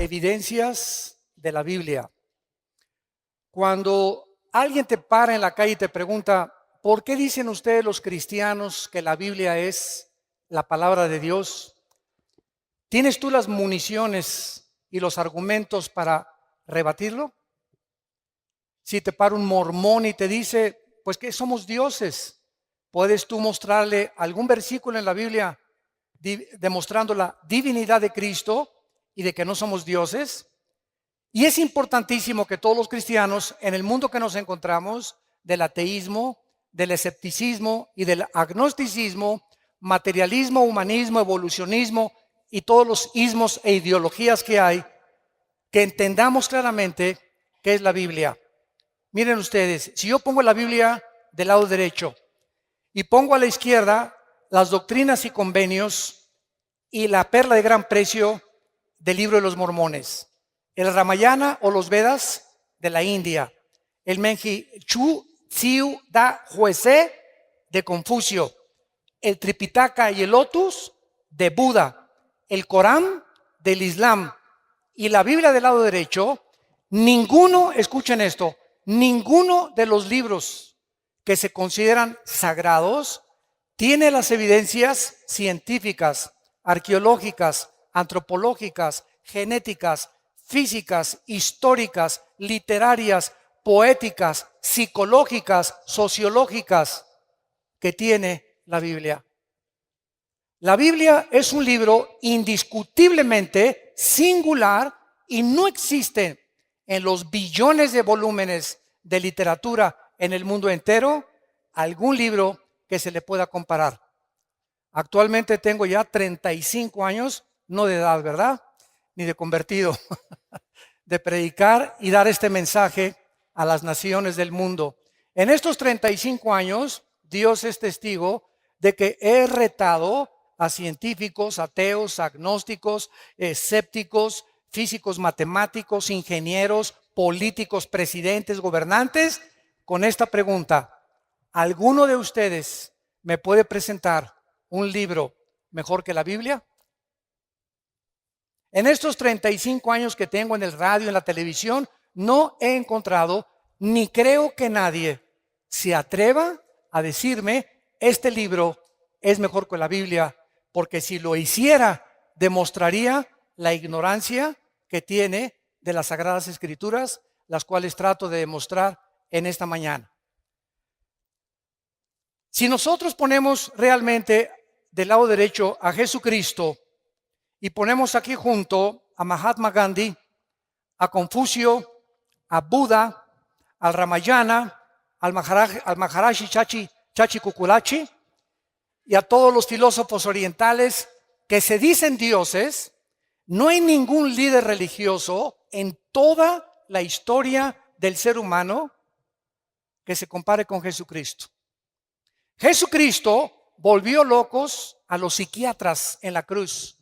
Evidencias de la Biblia. Cuando alguien te para en la calle y te pregunta, ¿por qué dicen ustedes los cristianos que la Biblia es la palabra de Dios? ¿Tienes tú las municiones y los argumentos para rebatirlo? Si te para un mormón y te dice, pues que somos dioses, ¿puedes tú mostrarle algún versículo en la Biblia demostrando la divinidad de Cristo y de que no somos dioses? Y es importantísimo que todos los cristianos en el mundo que nos encontramos, del ateísmo, del escepticismo y del agnosticismo, materialismo, humanismo, evolucionismo y todos los ismos e ideologías que hay, que entendamos claramente qué es la Biblia. Miren ustedes, si yo pongo la Biblia del lado derecho y pongo a la izquierda las doctrinas y convenios y la perla de gran precio del libro de los mormones, el Ramayana o los Vedas de la India, el Menji Chu Tsiu Da Huese de Confucio, el Tripitaka y el Lotus de Buda, el Corán del Islam y la Biblia del lado derecho, ninguno, escuchen esto, ninguno de los libros que se consideran sagrados tiene las evidencias científicas, arqueológicas, antropológicas, genéticas, físicas, históricas, literarias, poéticas, psicológicas, sociológicas que tiene la Biblia. La Biblia es un libro indiscutiblemente singular y no existe en los billones de volúmenes de literatura en el mundo entero algún libro que se le pueda comparar. Actualmente tengo ya 35 años, no de edad, ¿verdad? Ni de convertido, de predicar y dar este mensaje a las naciones del mundo. En estos 35 años, Dios es testigo de que he retado a científicos, ateos, agnósticos, escépticos, físicos, matemáticos, ingenieros, políticos, presidentes, gobernantes, con esta pregunta: ¿alguno de ustedes me puede presentar un libro mejor que la Biblia? En estos 35 años que tengo en el radio, en la televisión, no he encontrado, ni creo que nadie se atreva a decirme, este libro es mejor que la Biblia, porque si lo hiciera, demostraría la ignorancia que tiene de las Sagradas Escrituras, las cuales trato de demostrar en esta mañana. Si nosotros ponemos realmente del lado derecho a Jesucristo y ponemos aquí junto a Mahatma Gandhi, a Confucio, a Buda, al Ramayana, al Maharaji Chachi Kukulachi y a todos los filósofos orientales que se dicen dioses, no hay ningún líder religioso en toda la historia del ser humano que se compare con Jesucristo. Jesucristo volvió locos a los psiquiatras en la cruz.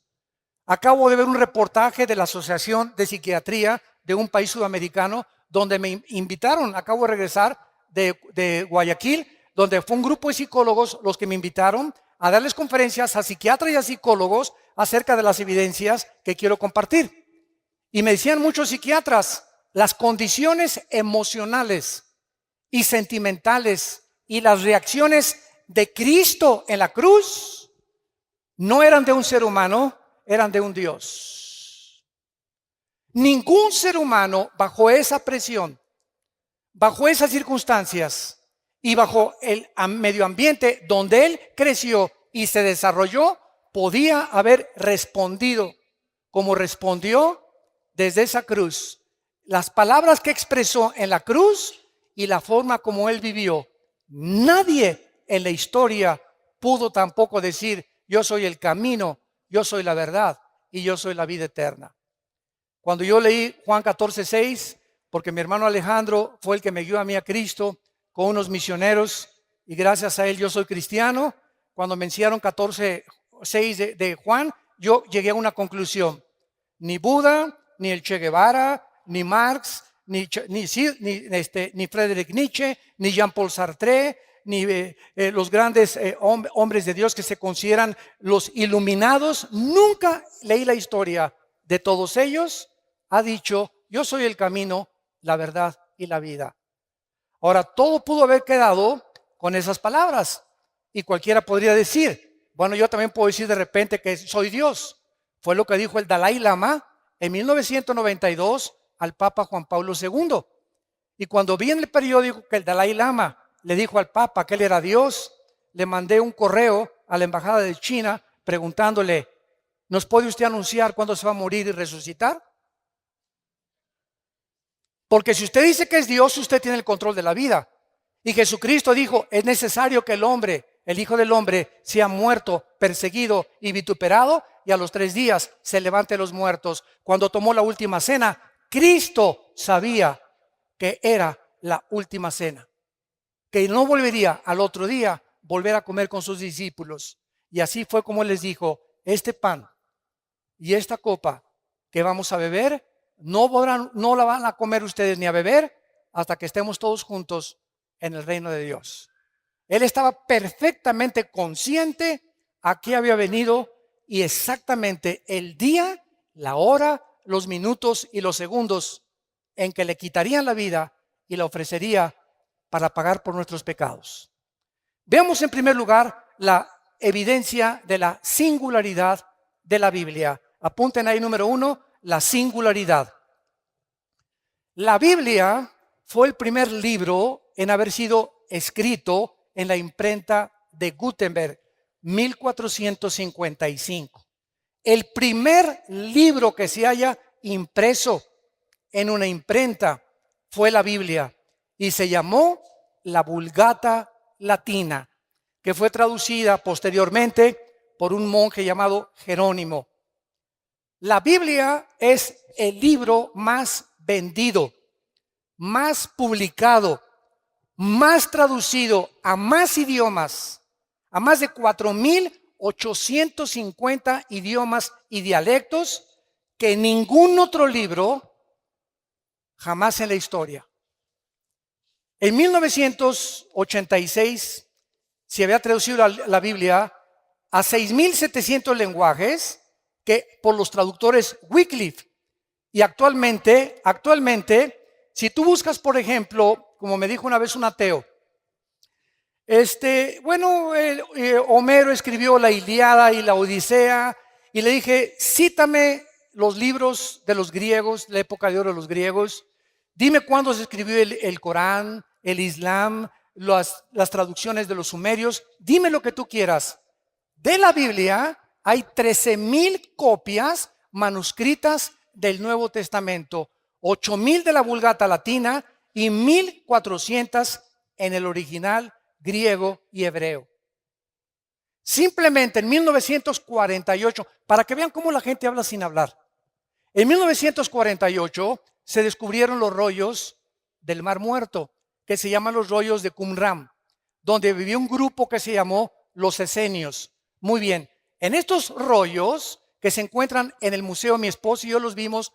Acabo de ver un reportaje de la Asociación de Psiquiatría de un país sudamericano donde me invitaron, acabo de regresar de Guayaquil, donde fue un grupo de psicólogos los que me invitaron a darles conferencias a psiquiatras y a psicólogos acerca de las evidencias que quiero compartir. Y me decían muchos psiquiatras, las condiciones emocionales y sentimentales y las reacciones de Cristo en la cruz no eran de un ser humano, eran de un Dios. Ningún ser humano bajo esa presión, bajo esas circunstancias y bajo el medio ambiente donde él creció y se desarrolló, podía haber respondido como respondió desde esa cruz. Las palabras que expresó en la cruz y la forma como él vivió. Nadie en la historia pudo tampoco decir, yo soy el camino, yo soy la verdad y yo soy la vida eterna. Cuando yo leí Juan 14:6, porque mi hermano Alejandro fue el que me guió a mí a Cristo con unos misioneros y gracias a él yo soy cristiano, cuando me enseñaron 14:6 de Juan, yo llegué a una conclusión. Ni Buda, ni el Che Guevara, ni Marx, ni Friedrich Nietzsche, ni Jean-Paul Sartre, ni los grandes hombres de Dios que se consideran los iluminados. Nunca leí la historia de todos ellos ha dicho, yo soy el camino, la verdad y la vida. Ahora, todo pudo haber quedado con esas palabras. Y cualquiera podría decir, bueno, yo también puedo decir de repente que soy Dios. Fue lo que dijo el Dalai Lama en 1992 al Papa Juan Pablo II. Y cuando vi en el periódico que el Dalai Lama le dijo al Papa que él era Dios, le mandé un correo a la embajada de China preguntándole, ¿nos puede usted anunciar cuándo se va a morir y resucitar? Porque si usted dice que es Dios, usted tiene el control de la vida. Y Jesucristo dijo, es necesario que el hombre, el Hijo del Hombre, sea muerto, perseguido y vituperado, y a los 3 días se levante de los muertos. Cuando tomó la última cena, Cristo sabía que era la última cena, que no volvería al otro día volver a comer con sus discípulos. Y así fue como les dijo, este pan y esta copa que vamos a beber, no la van a comer ustedes ni a beber hasta que estemos todos juntos en el reino de Dios. Él estaba perfectamente consciente a qué había venido y exactamente el día, la hora, los minutos y los segundos en que le quitarían la vida y la ofrecería para pagar por nuestros pecados. Veamos en primer lugar la evidencia de la singularidad de la Biblia. Apunten ahí número 1, la singularidad. La Biblia fue el primer libro en haber sido escrito en la imprenta de Gutenberg, 1455. El primer libro que se haya impreso en una imprenta fue la Biblia y se llamó la Vulgata Latina, que fue traducida posteriormente por un monje llamado Jerónimo. La Biblia es el libro más vendido, más publicado, más traducido a más idiomas, a más de 4,850 idiomas y dialectos que ningún otro libro jamás en la historia. En 1986 se había traducido la Biblia a 6,700 lenguajes que por los traductores Wycliffe. Y actualmente, si tú buscas, por ejemplo, como me dijo una vez un ateo, Homero escribió la Ilíada y la Odisea, y le dije, cítame los libros de los griegos, la época de oro de los griegos, dime cuándo se escribió el Corán, el Islam, las traducciones de los sumerios, dime lo que tú quieras. De la Biblia hay 13,000 copias manuscritas del Nuevo Testamento, 8,000 de la Vulgata Latina y 1,400 en el original griego y hebreo. Simplemente en 1948, para que vean cómo la gente habla sin hablar, en 1948 se descubrieron los rollos del Mar Muerto, que se llaman los rollos de Qumran, donde vivía un grupo que se llamó los esenios. Muy bien, en estos rollos que se encuentran en el museo, mi esposo y yo los vimos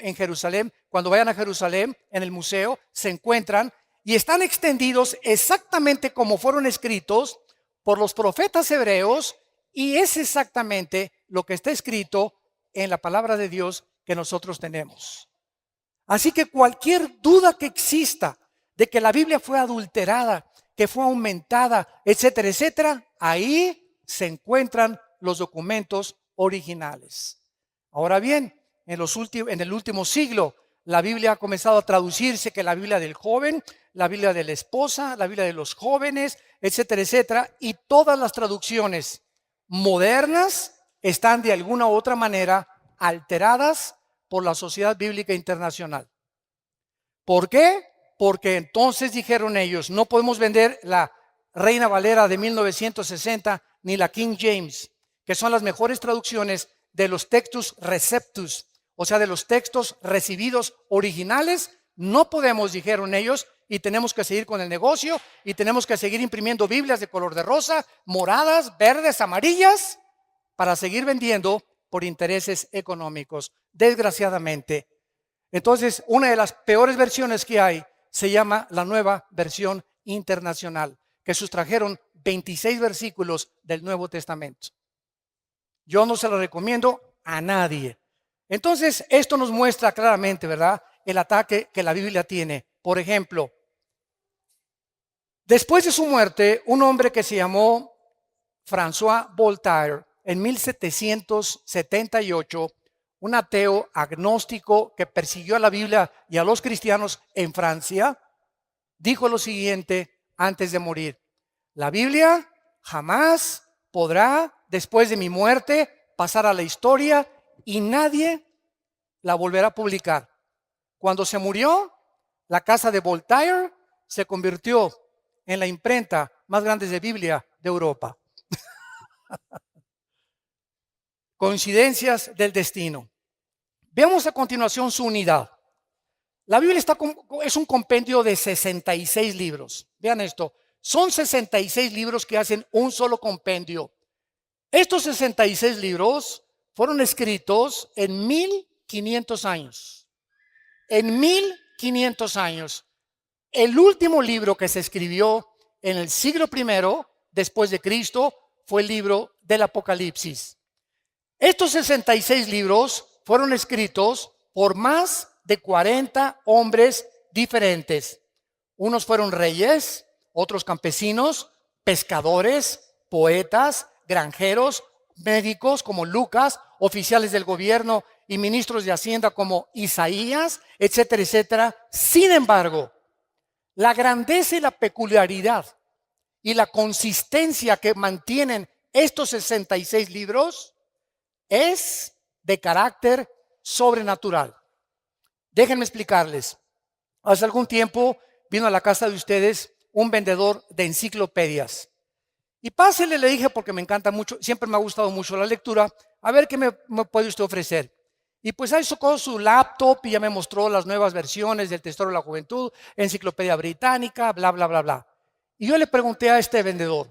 en Jerusalén, cuando vayan a Jerusalén, en el museo, se encuentran y están extendidos exactamente como fueron escritos por los profetas hebreos, y es exactamente lo que está escrito en la palabra de Dios que nosotros tenemos. Así que cualquier duda que exista de que la Biblia fue adulterada, que fue aumentada, etcétera, etcétera, ahí se encuentran los documentos originales. Ahora bien, en el último siglo, la Biblia ha comenzado a traducirse, que la Biblia del joven, la Biblia de la esposa, la Biblia de los jóvenes, etcétera, etcétera, y todas las traducciones modernas están de alguna u otra manera alteradas por la Sociedad Bíblica Internacional. ¿Por qué? Porque entonces dijeron ellos, no podemos vender la Reina Valera de 1960 ni la King James, que son las mejores traducciones de los textus receptus, o sea, de los textos recibidos originales. No podemos, dijeron ellos, y tenemos que seguir con el negocio, y tenemos que seguir imprimiendo Biblias de color de rosa, moradas, verdes, amarillas, para seguir vendiendo por intereses económicos, desgraciadamente. Entonces, una de las peores versiones que hay se llama la Nueva Versión Internacional, que sustrajeron 26 versículos del Nuevo Testamento. Yo no se lo recomiendo a nadie. Entonces, esto nos muestra claramente, ¿verdad?, el ataque que la Biblia tiene. Por ejemplo, después de su muerte, un hombre que se llamó François Voltaire, en 1778, un ateo agnóstico que persiguió a la Biblia y a los cristianos en Francia, dijo lo siguiente antes de morir: la Biblia jamás podrá, después de mi muerte, pasar a la historia y nadie la volverá a publicar. Cuando se murió, la casa de Voltaire se convirtió en la imprenta más grande de Biblia de Europa. Coincidencias del destino. Veamos a continuación su unidad. La Biblia es un compendio de 66 libros. Vean esto, son 66 libros que hacen un solo compendio. Estos 66 libros fueron escritos en 1500 años. En 1500 años. El último libro que se escribió en el siglo I después de Cristo fue el libro del Apocalipsis. Estos 66 libros fueron escritos por más de 40 hombres diferentes. Unos fueron reyes, otros campesinos, pescadores, poetas, granjeros, médicos como Lucas, oficiales del gobierno y ministros de Hacienda como Isaías, etcétera, etcétera. Sin embargo, la grandeza y la peculiaridad y la consistencia que mantienen estos 66 libros es de carácter sobrenatural. Déjenme explicarles. Hace algún tiempo vino a la casa de ustedes un vendedor de enciclopedias. Y pásele, le dije, porque me encanta mucho, siempre me ha gustado mucho la lectura, a ver qué me puede usted ofrecer. Y pues ahí sacó su laptop y ya me mostró las nuevas versiones del Tesoro de la Juventud, Enciclopedia Británica, bla, bla, bla, bla. Y yo le pregunté a este vendedor: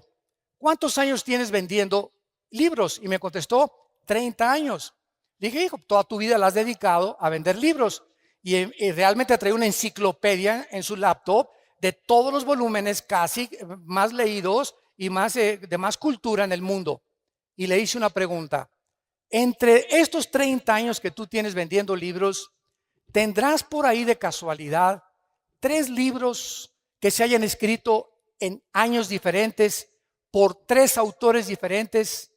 ¿cuántos años tienes vendiendo libros? Y me contestó: 30 años. Dije: hijo, toda tu vida la has dedicado a vender libros. Y realmente trae una enciclopedia en su laptop de todos los volúmenes casi más leídos y de más cultura en el mundo. Y le hice una pregunta: entre estos 30 años que tú tienes vendiendo libros, ¿tendrás por ahí de casualidad 3 libros que se hayan escrito en años diferentes por 3 autores diferentes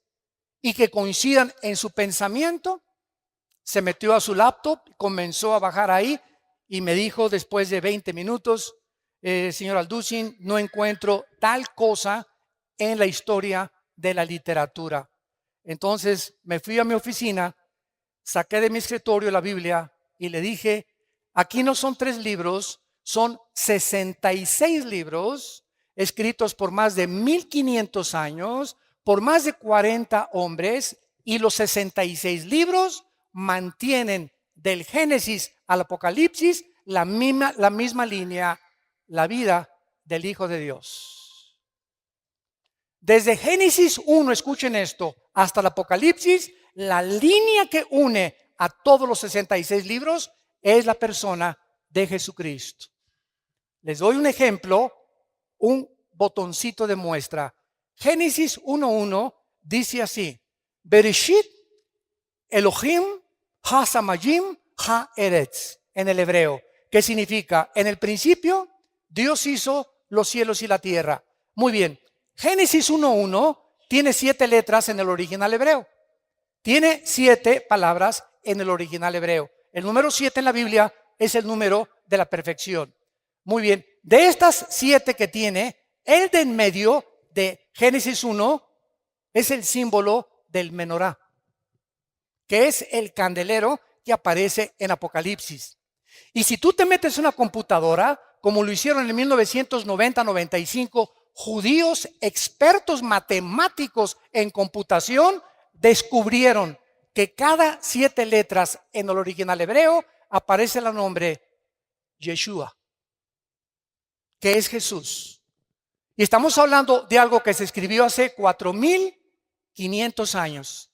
y que coincidan en su pensamiento? Se metió a su laptop, comenzó a bajar ahí y me dijo después de 20 minutos: señor Alducin, no encuentro tal cosa en la historia de la literatura. Entonces me fui a mi oficina, saqué de mi escritorio la Biblia y le dije: aquí no son 3 libros, son 66 libros escritos por más de 1500 años, por más de 40 hombres, y los 66 libros mantienen del Génesis al Apocalipsis la misma línea, la vida del Hijo de Dios. Desde Génesis 1, escuchen esto, hasta el Apocalipsis, la línea que une a todos los 66 libros es la persona de Jesucristo. Les doy un ejemplo, un botoncito de muestra. Génesis 1:1 dice así: Bereshit Elohim ha-samayim ha-eretz, en el hebreo, que significa: en el principio Dios hizo los cielos y la tierra. Muy bien, Génesis 1:1 tiene 7 letras en el original hebreo. Tiene 7 palabras en el original hebreo. El número 7 en la Biblia es el número de la perfección. Muy bien, de estas 7 que tiene, el de en medio de Génesis 1 es el símbolo del menorá, que es el candelero que aparece en Apocalipsis. Y si tú te metes en una computadora, como lo hicieron en 1990-95, judíos expertos matemáticos en computación descubrieron que cada 7 letras en el original hebreo aparece el nombre Yeshua, que es Jesús. Y estamos hablando de algo que se escribió hace 4500 años.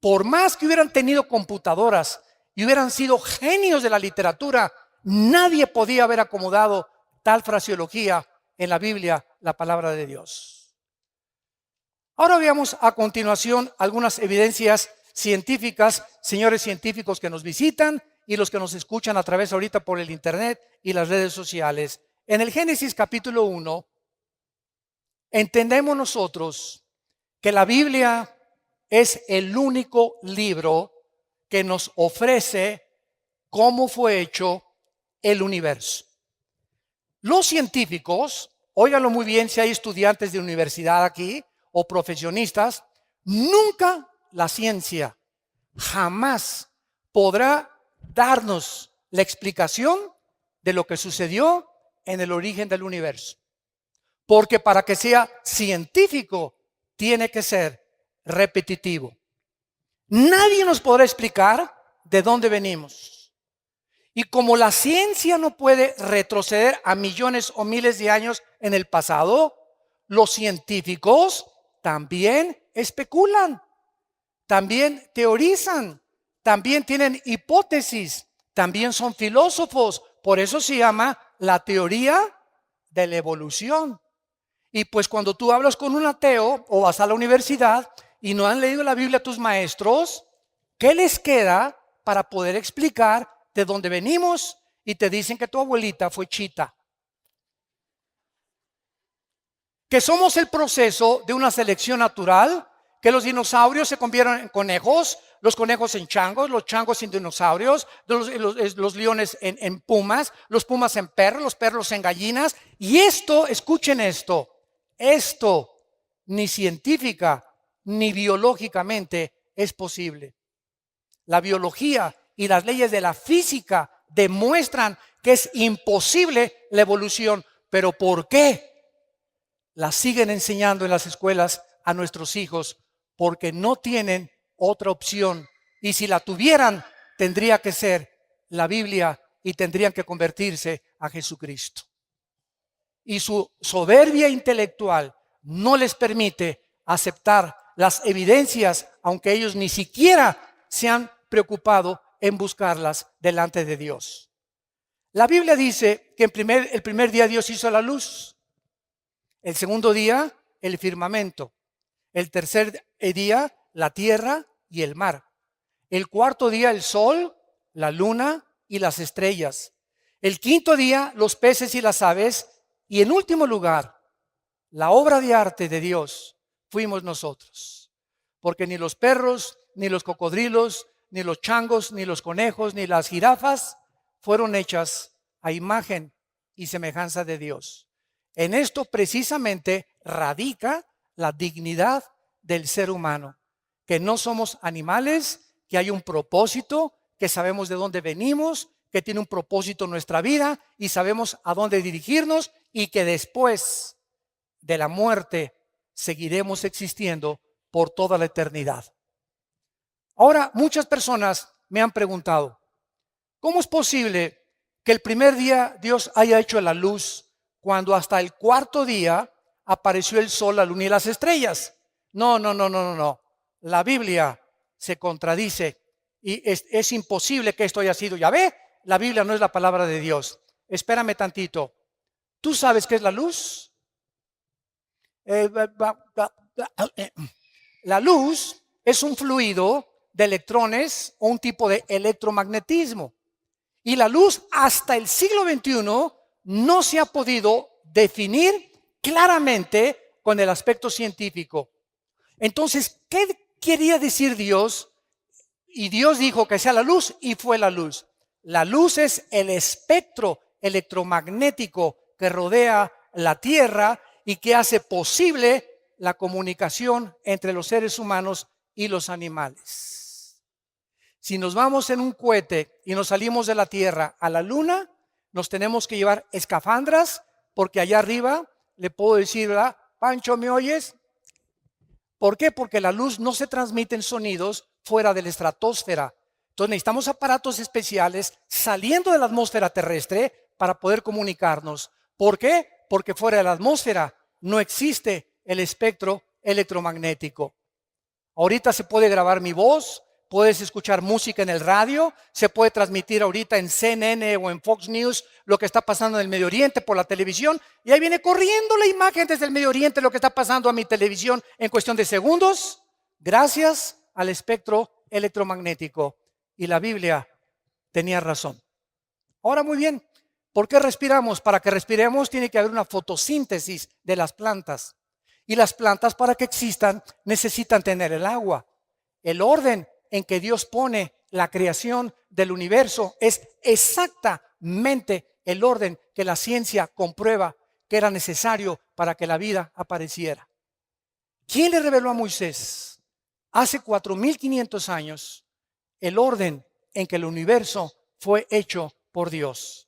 Por más que hubieran tenido computadoras y hubieran sido genios de la literatura, nadie podía haber acomodado tal fraseología en la Biblia, la palabra de Dios. Ahora veamos a continuación algunas evidencias científicas, señores científicos que nos visitan y los que nos escuchan a través ahorita por el internet y las redes sociales. En el Génesis capítulo 1, entendemos nosotros que la Biblia es el único libro que nos ofrece cómo fue hecho el universo. Los científicos, óiganlo muy bien si hay estudiantes de universidad aquí o profesionistas, nunca la ciencia jamás podrá darnos la explicación de lo que sucedió en el origen del universo. Porque para que sea científico tiene que ser repetitivo. Nadie nos podrá explicar de dónde venimos. Y como la ciencia no puede retroceder a millones o miles de años en el pasado, los científicos también especulan, también teorizan, también tienen hipótesis, también son filósofos. Por eso se llama la teoría de la evolución. Y pues cuando tú hablas con un ateo o vas a la universidad y no han leído la Biblia tus maestros, ¿qué les queda para poder explicar de dónde venimos? Y te dicen que tu abuelita fue chita. Que somos el proceso de una selección natural, que los dinosaurios se convierten en conejos, los conejos en changos, los changos en dinosaurios, los leones en pumas, los pumas en perros, los perros en gallinas. Y esto, escuchen esto ni científica ni biológicamente es posible. La biología y las leyes de la física demuestran que es imposible la evolución. ¿Pero por qué? La siguen enseñando en las escuelas a nuestros hijos porque no tienen otra opción. Y si la tuvieran, tendría que ser la Biblia y tendrían que convertirse a Jesucristo. Y su soberbia intelectual no les permite aceptar las evidencias, aunque ellos ni siquiera se han preocupado en buscarlas delante de Dios. La Biblia dice que el primer día Dios hizo la luz, el segundo día el firmamento, el tercer día la tierra y el mar, el cuarto día el sol, la luna y las estrellas, el quinto día los peces y las aves, y en último lugar la obra de arte de Dios fuimos nosotros. Porque ni los perros, ni los cocodrilos, ni los changos, ni los conejos, ni las jirafas fueron hechas a imagen y semejanza de Dios. En esto precisamente radica la dignidad del ser humano, que no somos animales, que hay un propósito, que sabemos de dónde venimos, que tiene un propósito en nuestra vida y sabemos a dónde dirigirnos, y que después de la muerte seguiremos existiendo por toda la eternidad. Ahora, muchas personas me han preguntado, ¿cómo es posible que el primer día Dios haya hecho la luz cuando hasta el cuarto día apareció el sol, la luna y las estrellas? No. La Biblia se contradice y es imposible que esto haya sido Yahvé. La Biblia no es la palabra de Dios. Espérame tantito. ¿Tú sabes qué es la luz? La luz es un fluido de electrones o un tipo de electromagnetismo. Y la luz hasta el siglo XXI no se ha podido definir claramente con el aspecto científico. Entonces, ¿qué quería decir Dios? Y Dios dijo que sea la luz y fue la luz. La luz es el espectro electromagnético que rodea la Tierra y que hace posible la comunicación entre los seres humanos y los animales. Si nos vamos en un cohete y nos salimos de la Tierra a la Luna, nos tenemos que llevar escafandras, porque allá arriba le puedo decir, ¿verdad? Pancho, ¿me oyes? ¿Por qué? Porque la luz no se transmite en sonidos fuera de la estratosfera. Entonces necesitamos aparatos especiales saliendo de la atmósfera terrestre para poder comunicarnos. ¿Por qué? Porque fuera de la atmósfera no existe el espectro electromagnético. Ahorita se puede grabar mi voz, puedes escuchar música en el radio, se puede transmitir ahorita en CNN o en Fox News lo que está pasando en el Medio Oriente por la televisión, y ahí viene corriendo la imagen desde el Medio Oriente, lo que está pasando a mi televisión en cuestión de segundos, gracias al espectro electromagnético. Y la Biblia tenía razón. Ahora muy bien, ¿por qué respiramos? Para que respiremos tiene que haber una fotosíntesis de las plantas. Y las plantas, para que existan, necesitan tener el agua. El orden en que Dios pone la creación del universo es exactamente el orden que la ciencia comprueba que era necesario para que la vida apareciera. ¿Quién le reveló a Moisés hace 4500 años el orden en que el universo fue hecho por Dios?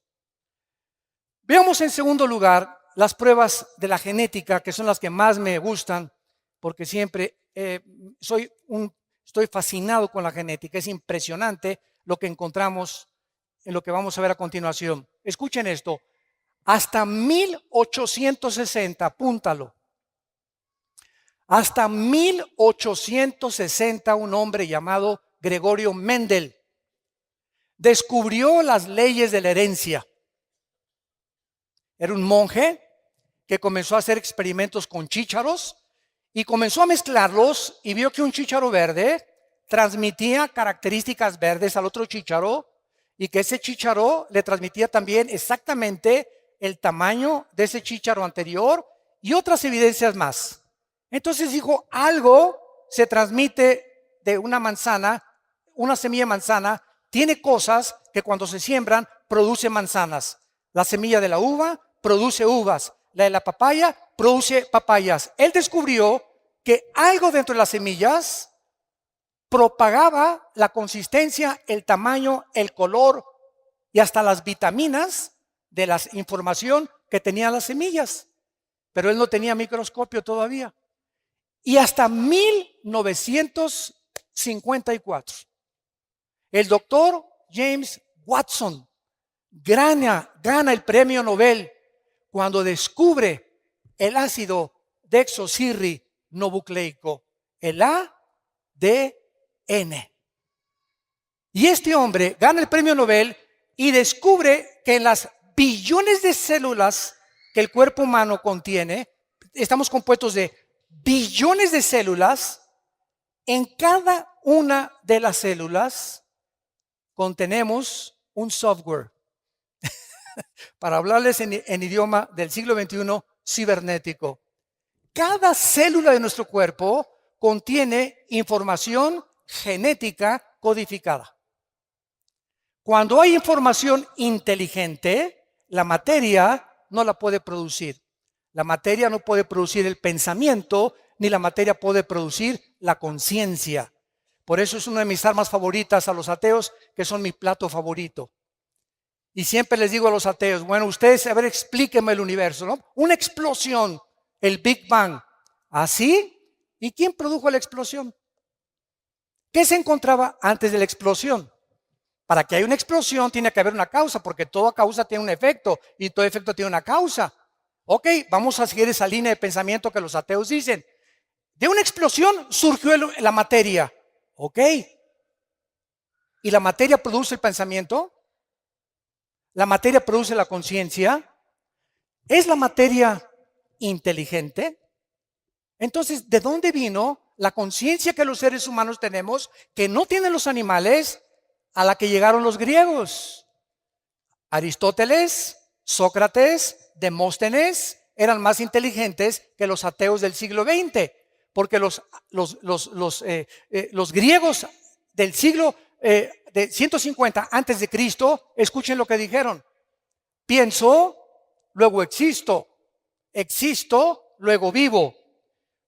Veamos en segundo lugar las pruebas de la genética, que son las que más me gustan, porque siempre estoy fascinado con la genética. Es impresionante lo que encontramos en lo que vamos a ver a continuación. Escuchen esto, hasta 1860, apúntalo. Hasta 1860 un hombre llamado Gregorio Mendel descubrió las leyes de la herencia. Era un monje que comenzó a hacer experimentos con chícharos y comenzó a mezclarlos y vio que un chícharo verde transmitía características verdes al otro chícharo y que ese chícharo le transmitía también exactamente el tamaño de ese chícharo anterior y otras evidencias más. Entonces dijo, algo se transmite de una manzana, una semilla de manzana, tiene cosas que cuando se siembran produce manzanas. La semilla de la uva produce uvas, la de la papaya produce papayas. Él descubrió que algo dentro de las semillas propagaba la consistencia, el tamaño, el color y hasta las vitaminas de la información que tenían las semillas. Pero él no tenía microscopio todavía. Y hasta 1954, el doctor James Watson gana el premio Nobel cuando descubre el ácido desoxirribonucleico, el ADN. Y este hombre gana el premio Nobel y descubre que en las billones de células que el cuerpo humano contiene, estamos compuestos de billones de células, en cada una de las células contenemos un software. Para hablarles en idioma del siglo XXI, cibernético. Cada célula de nuestro cuerpo contiene información genética codificada. Cuando hay información inteligente, la materia no la puede producir. La materia no puede producir el pensamiento, ni la materia puede producir la conciencia. Por eso es una de mis armas favoritas a los ateos, que son mi plato favorito. Y siempre les digo a los ateos, bueno, ustedes, a ver, explíquenme el universo, ¿no? Una explosión, el Big Bang. ¿Así? ¿Y quién produjo la explosión? ¿Qué se encontraba antes de la explosión? Para que haya una explosión tiene que haber una causa, porque toda causa tiene un efecto y todo efecto tiene una causa. Ok, vamos a seguir esa línea de pensamiento que los ateos dicen. De una explosión surgió la materia. Ok. ¿Y la materia produce el pensamiento? ¿La materia produce la conciencia? ¿Es la materia inteligente? Entonces, ¿de dónde vino la conciencia que los seres humanos tenemos, que no tienen los animales, a la que llegaron los griegos? Aristóteles, Sócrates, Demóstenes eran más inteligentes que los ateos del siglo XX, porque los griegos del siglo de 150 antes de Cristo, escuchen lo que dijeron: pienso, luego existo, existo, luego vivo.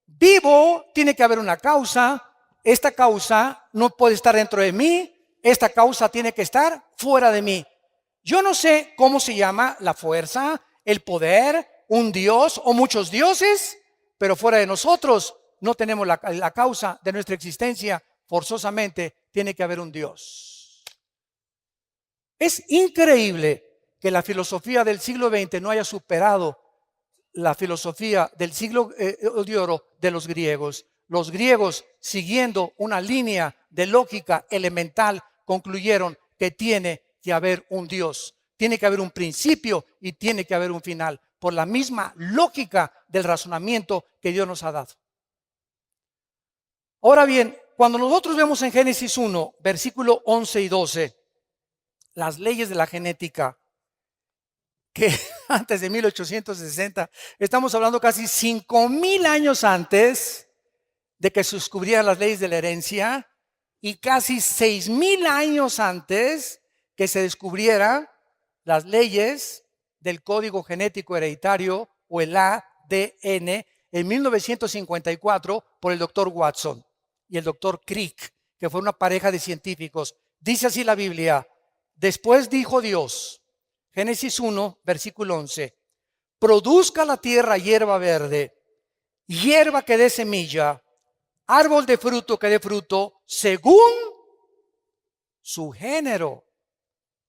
Vivo, tiene que haber una causa, esta causa no puede estar dentro de mí, esta causa tiene que estar fuera de mí. Yo no sé cómo se llama la fuerza, el poder, un dios o muchos dioses, pero fuera de nosotros no tenemos la causa de nuestra existencia. Forzosamente tiene que haber un Dios. Es increíble que la filosofía del siglo XX no haya superado la filosofía del siglo de oro de los griegos. Los griegos, siguiendo una línea de lógica elemental, concluyeron que tiene que haber un Dios. Tiene que haber un principio y tiene que haber un final, por la misma lógica del razonamiento que Dios nos ha dado. Ahora bien, cuando nosotros vemos en Génesis 1, versículo 11 y 12, las leyes de la genética, que antes de 1860, estamos hablando casi 5,000 años antes de que se descubrieran las leyes de la herencia y casi 6,000 años antes que se descubrieran las leyes del código genético hereditario o el ADN en 1954 por el doctor Watson y el doctor Crick, que fue una pareja de científicos. Dice así la Biblia: después dijo Dios, Génesis 1, versículo 11, produzca la tierra hierba verde, hierba que dé semilla, árbol de fruto que dé fruto, según su género,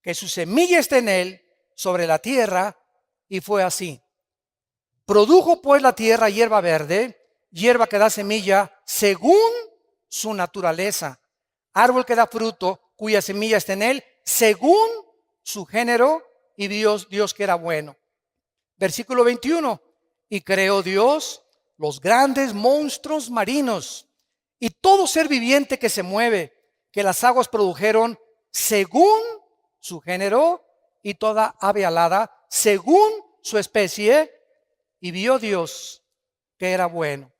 que su semilla esté en él, sobre la tierra, y fue así. Produjo pues la tierra hierba verde, hierba que da semilla, según su naturaleza, árbol que da fruto, cuya semilla está en él, según su género, y Dios que era bueno. Versículo 21, y creó Dios los grandes monstruos marinos y todo ser viviente que se mueve, que las aguas produjeron según su género, y toda ave alada según su especie, y vio Dios que era bueno.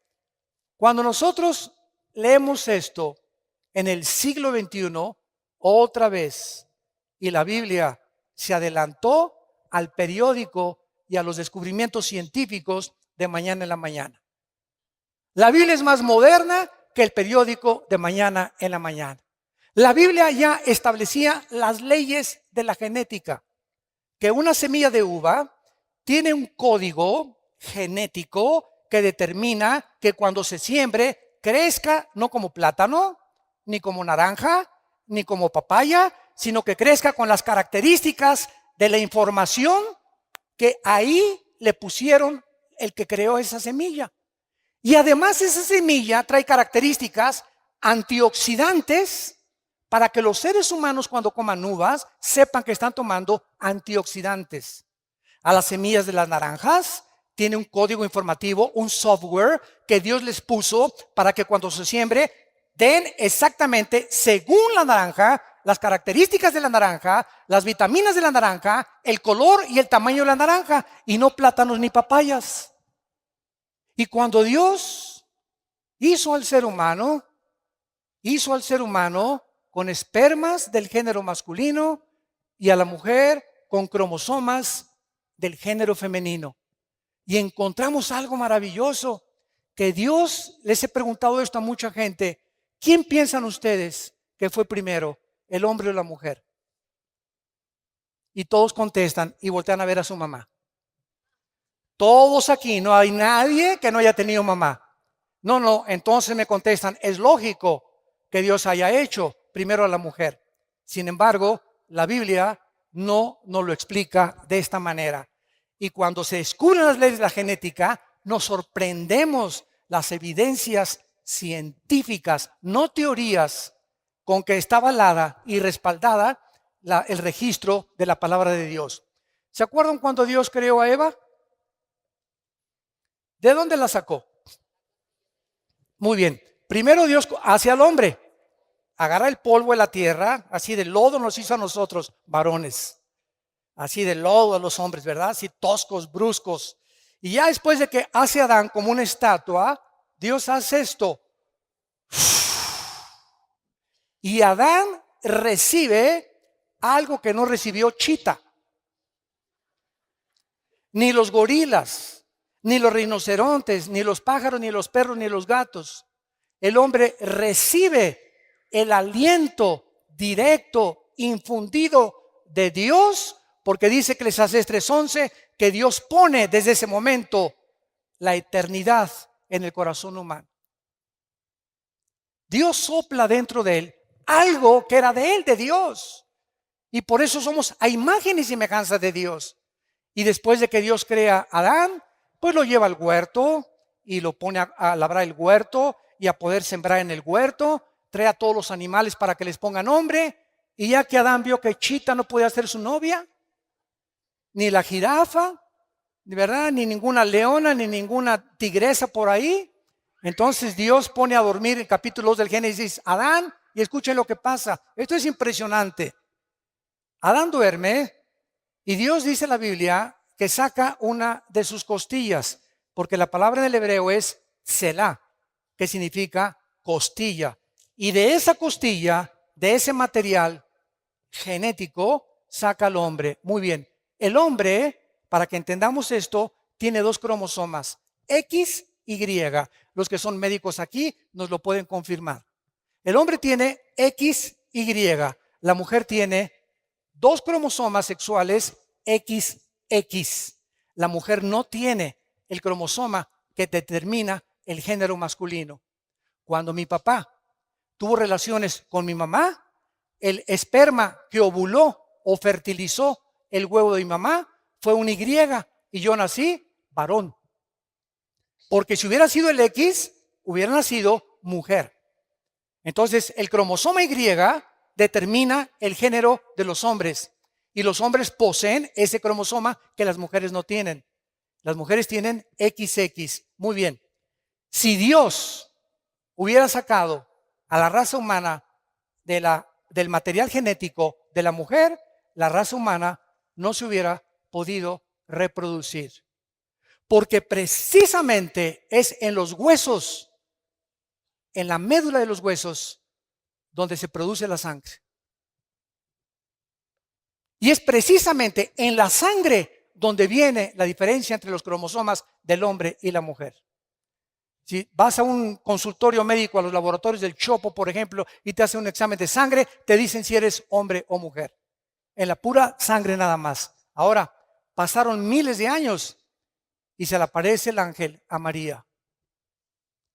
Cuando nosotros leemos esto en el siglo XXI, otra vez, y la Biblia se adelantó al periódico y a los descubrimientos científicos de mañana en la mañana. La Biblia es más moderna que el periódico de mañana en la mañana. La Biblia ya establecía las leyes de la genética, que una semilla de uva tiene un código genético que determina que cuando se siembre crezca no como plátano, ni como naranja, ni como papaya, sino que crezca con las características de la información que ahí le pusieron el que creó esa semilla. Y además esa semilla trae características antioxidantes para que los seres humanos cuando coman uvas sepan que están tomando antioxidantes. A las semillas de las naranjas tiene un código informativo, un software que Dios les puso para que cuando se siembre den exactamente según la naranja, las características de la naranja, las vitaminas de la naranja, el color y el tamaño de la naranja, y no plátanos ni papayas. Y cuando Dios hizo al ser humano con espermas del género masculino y a la mujer con cromosomas del género femenino. Y encontramos algo maravilloso, que Dios, les he preguntado esto a mucha gente, ¿quién piensan ustedes que fue primero, el hombre o la mujer? Y todos contestan y voltean a ver a su mamá. Todos aquí, no hay nadie que no haya tenido mamá. No, entonces me contestan, es lógico que Dios haya hecho primero a la mujer. Sin embargo, la Biblia no nos lo explica de esta manera. Y cuando se descubren las leyes de la genética, nos sorprendemos las evidencias científicas, no teorías, con que está avalada y respaldada el registro de la palabra de Dios. ¿Se acuerdan cuando Dios creó a Eva? ¿De dónde la sacó? Muy bien. Primero Dios hace al hombre. Agarra el polvo de la tierra, así de lodo nos hizo a nosotros, varones. Así de lodo a los hombres, ¿verdad? Así toscos, bruscos. Y ya después de que hace a Adán como una estatua, Dios hace esto. Y Adán recibe algo que no recibió Chita. Ni los gorilas, ni los rinocerontes, ni los pájaros, ni los perros, ni los gatos. El hombre recibe el aliento directo, infundido de Dios, porque dice Eclesiastés 3:11 que Dios pone desde ese momento la eternidad en el corazón humano. Dios sopla dentro de él algo que era de él, de Dios. Y por eso somos a imagen y semejanza de Dios. Y después de que Dios crea a Adán, pues lo lleva al huerto y lo pone a labrar el huerto y a poder sembrar en el huerto. Trae a todos los animales para que les ponga nombre. Y ya que Adán vio que Chita no podía ser su novia, ni la jirafa, ¿verdad? Ni ninguna leona, ni ninguna tigresa por ahí. Entonces Dios pone a dormir en capítulo 2 del Génesis Adán y escuchen lo que pasa. Esto es impresionante. Adán duerme y Dios dice en la Biblia que saca una de sus costillas, porque la palabra en el hebreo es Selah, que significa costilla. Y de esa costilla, de ese material genético, saca al hombre. Muy bien. El hombre, para que entendamos esto, tiene dos cromosomas, X y Y. Los que son médicos aquí nos lo pueden confirmar. El hombre tiene XY, la mujer tiene dos cromosomas sexuales XX. La mujer no tiene el cromosoma que determina el género masculino. Cuando mi papá tuvo relaciones con mi mamá, el esperma que ovuló o fertilizó el huevo de mi mamá fue un Y y yo nací varón. Porque si hubiera sido el X, hubiera nacido mujer. Entonces, el cromosoma Y determina el género de los hombres. Y los hombres poseen ese cromosoma que las mujeres no tienen. Las mujeres tienen XX. Muy bien. Si Dios hubiera sacado a la raza humana del material genético de la mujer, la raza humana no se hubiera podido reproducir. Porque precisamente es en los huesos, en la médula de los huesos, donde se produce la sangre. Y es precisamente en la sangre donde viene la diferencia entre los cromosomas del hombre y la mujer. Si vas a un consultorio médico, a los laboratorios del Chopo, por ejemplo, y te hacen un examen de sangre, te dicen si eres hombre o mujer. En la pura sangre nada más. Ahora, pasaron miles de años y se le aparece el ángel a María.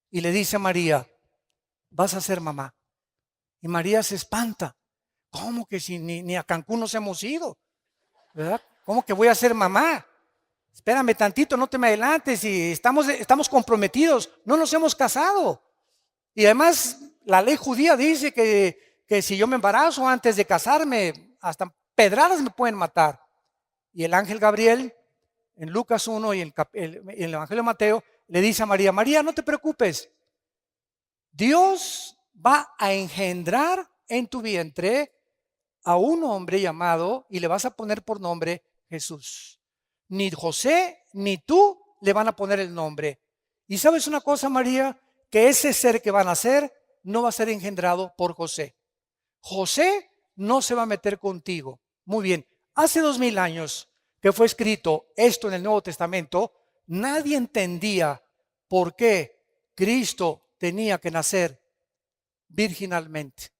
Y le dice a María, vas a ser mamá. Y María se espanta. ¿Cómo que si ni a Cancún nos hemos ido? ¿Verdad? ¿Cómo que voy a ser mamá? Espérame tantito, no te me adelantes, y estamos comprometidos, no nos hemos casado. Y además la ley judía dice que si yo me embarazo antes de casarme, hasta pedradas me pueden matar. Y el ángel Gabriel, en Lucas 1 y en el Evangelio de Mateo, le dice a María, María, no te preocupes, Dios va a engendrar en tu vientre a un hombre llamado, y le vas a poner por nombre Jesús. Ni José ni tú le van a poner el nombre. Y sabes una cosa, María, que ese ser que van a nacer no va a ser engendrado por José. José no se va a meter contigo. Muy bien, hace 2000 años que fue escrito esto en el Nuevo Testamento, nadie entendía por qué Cristo tenía que nacer virginalmente.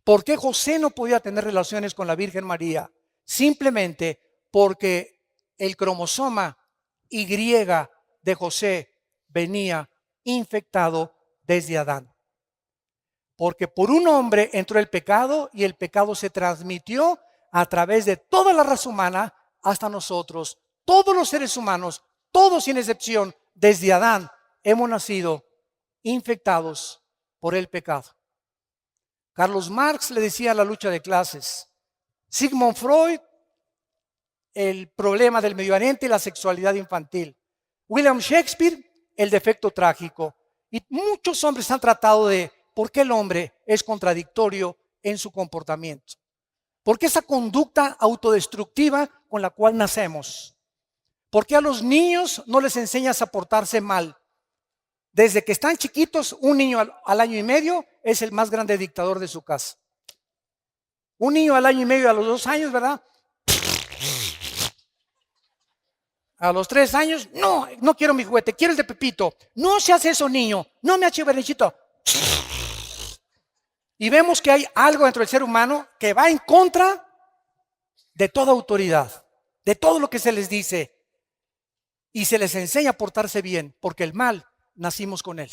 ¿Por qué José no podía tener relaciones con la Virgen María? Simplemente porque el cromosoma Y de José venía infectado desde Adán. Porque por un hombre entró el pecado y el pecado se transmitió a través de toda la raza humana hasta nosotros. Todos los seres humanos, todos sin excepción, desde Adán, hemos nacido infectados por el pecado. Carlos Marx le decía la lucha de clases. Sigmund Freud, el problema del Medio Oriente y la sexualidad infantil. William Shakespeare, el defecto trágico. Y muchos hombres han tratado de por qué el hombre es contradictorio en su comportamiento. ¿Por qué esa conducta autodestructiva con la cual nacemos? ¿Por qué a los niños no les enseñas a portarse mal? Desde que están chiquitos, un niño al año y medio es el más grande dictador de su casa. Un niño al año y medio, a los 2 años, ¿verdad? A los 3 años, no quiero mi juguete, quiero el de Pepito. No se hace eso, niño, no me hace berrinchito. Y vemos que hay algo dentro del ser humano que va en contra de toda autoridad, de todo lo que se les dice. Y se les enseña a portarse bien, porque el mal nacimos con él.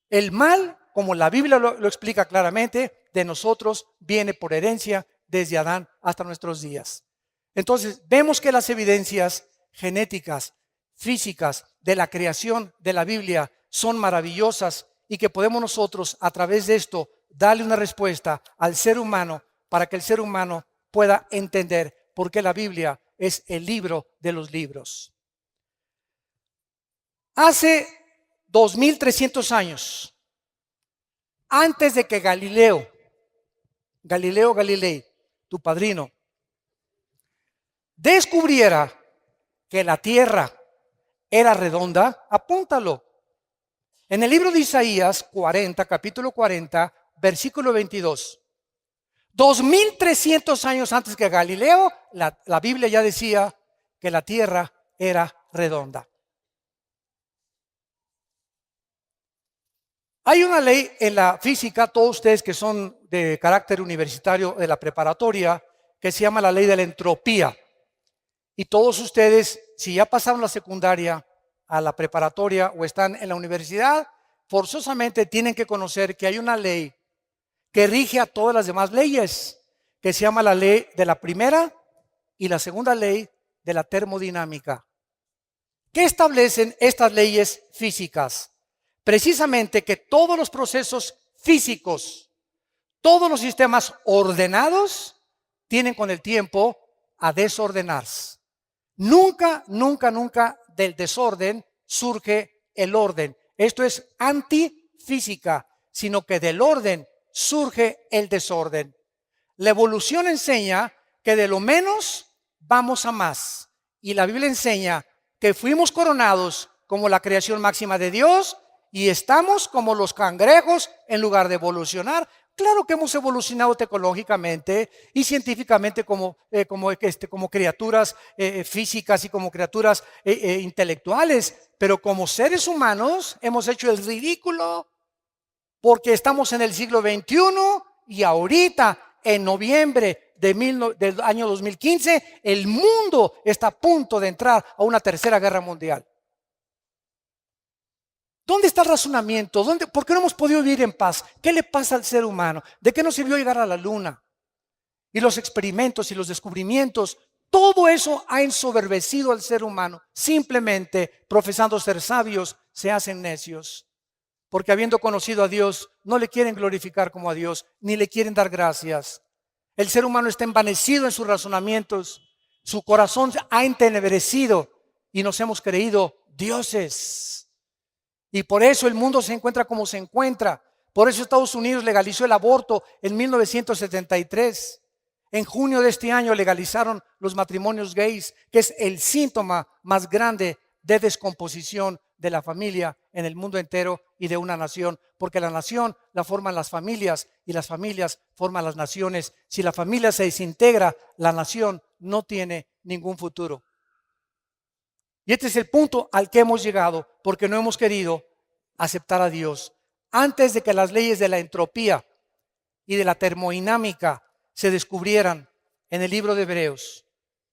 El mal, como la Biblia lo explica claramente, de nosotros viene por herencia desde Adán hasta nuestros días. Entonces, vemos que las evidencias genéticas, físicas de la creación de la Biblia son maravillosas y que podemos nosotros, a través de esto, darle una respuesta al ser humano para que el ser humano pueda entender por qué la Biblia es el libro de los libros. Hace 2300 años, antes de que Galileo Galilei, tu padrino, descubriera que la tierra era redonda, apúntalo. En el libro de Isaías 40, capítulo 40, versículo 22. 2300 años antes que Galileo, la Biblia ya decía que la tierra era redonda. Hay una ley en la física, todos ustedes que son de carácter universitario de la preparatoria, que se llama la ley de la entropía. Y todos ustedes, si ya pasaron la secundaria a la preparatoria o están en la universidad, forzosamente tienen que conocer que hay una ley que rige a todas las demás leyes, que se llama la ley de la primera y la segunda ley de la termodinámica. ¿Qué establecen estas leyes físicas? Precisamente que todos los procesos físicos, todos los sistemas ordenados, tienen con el tiempo a desordenarse. Nunca del desorden surge el orden. Esto es antifísica, sino que del orden surge el desorden. La evolución enseña que de lo menos vamos a más. Y la Biblia enseña que fuimos coronados como la creación máxima de Dios y estamos como los cangrejos en lugar de evolucionar. Claro que hemos evolucionado tecnológicamente y científicamente como criaturas físicas y como criaturas intelectuales, pero como seres humanos hemos hecho el ridículo porque estamos en el siglo XXI y ahorita en noviembre del año 2015 el mundo está a punto de entrar a una tercera guerra mundial. ¿Dónde está el razonamiento? ¿Por qué no hemos podido vivir en paz? ¿Qué le pasa al ser humano? ¿De qué nos sirvió llegar a la luna? Y los experimentos y los descubrimientos, todo eso ha ensoberbecido al ser humano. Simplemente, profesando ser sabios, se hacen necios. Porque habiendo conocido a Dios, no le quieren glorificar como a Dios, ni le quieren dar gracias. El ser humano está envanecido en sus razonamientos. Su corazón ha entenebrecido y nos hemos creído dioses. Y por eso el mundo se encuentra como se encuentra. Por eso Estados Unidos legalizó el aborto en 1973. En junio de este año legalizaron los matrimonios gays, que es el síntoma más grande de descomposición de la familia en el mundo entero y de una nación. Porque la nación la forman las familias y las familias forman las naciones. Si la familia se desintegra, la nación no tiene ningún futuro. Y este es el punto al que hemos llegado porque no hemos querido aceptar a Dios. Antes de que las leyes de la entropía y de la termodinámica se descubrieran en el libro de Hebreos,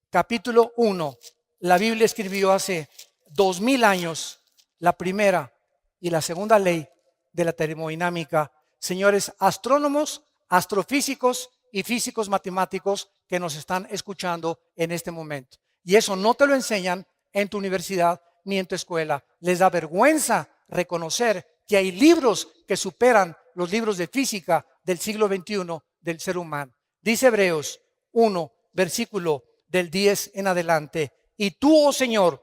capítulo 1, la Biblia escribió hace 2000 años la primera y la segunda ley de la termodinámica. Señores astrónomos, astrofísicos y físicos matemáticos que nos están escuchando en este momento. Y eso no te lo enseñan en tu universidad ni en tu escuela. Les da vergüenza reconocer que hay libros que superan los libros de física del siglo XXI del ser humano. Dice Hebreos 1, versículo del 10 en adelante. Y tú, oh Señor,